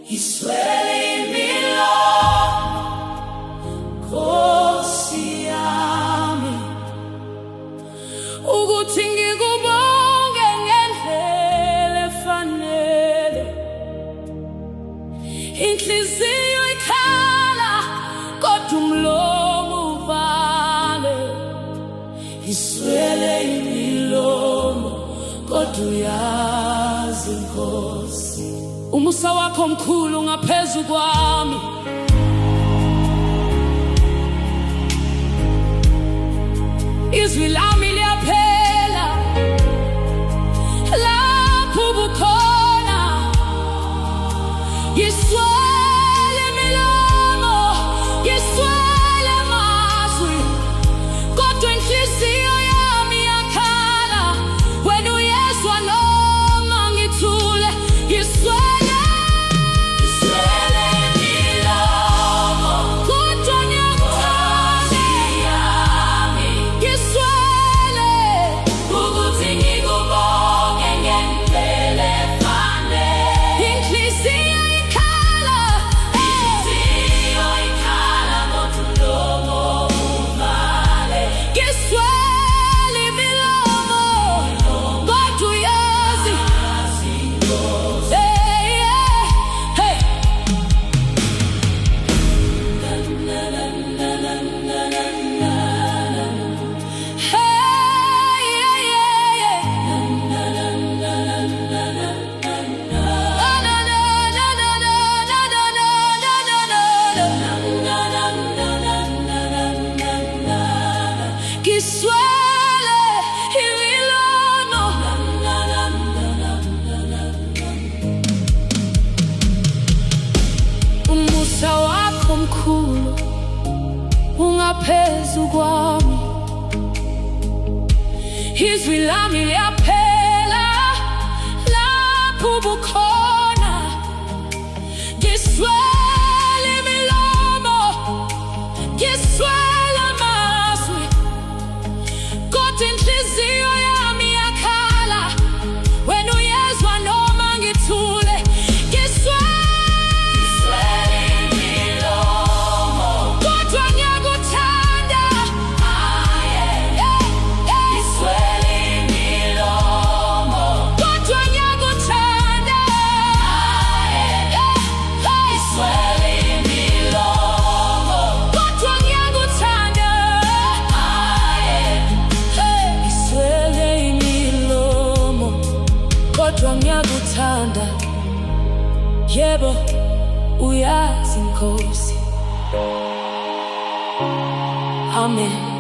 Ngiswele imilomo, Nkosi yami, ukuthi ngikubonge ngendlela efanele. Inhliziyo ikhala kodwa umlomo uvale. Ngiswele imilomo kodwa uyazi Nkosi, umusa wakho omkhulu ngaphezu kwami. Izwi lami liyaphela lapho ubukhona. Ngiswele imilomo, ngiswele amazwi, kodwa inhliziyo yami iyakhala wena uyezwa noma ngithule. Ngiswele umusa wakho omkhulu ungaphezu kwami. Izwi lami liyaphela lapho ubukhona. Ngiswele imilomo, ngiswele amazwi, kodwa inhliziyo yami iyakhala wena uyezwa noma ngithule. Ngiyakuthanda, yebo uyazi Nkosi. Amen.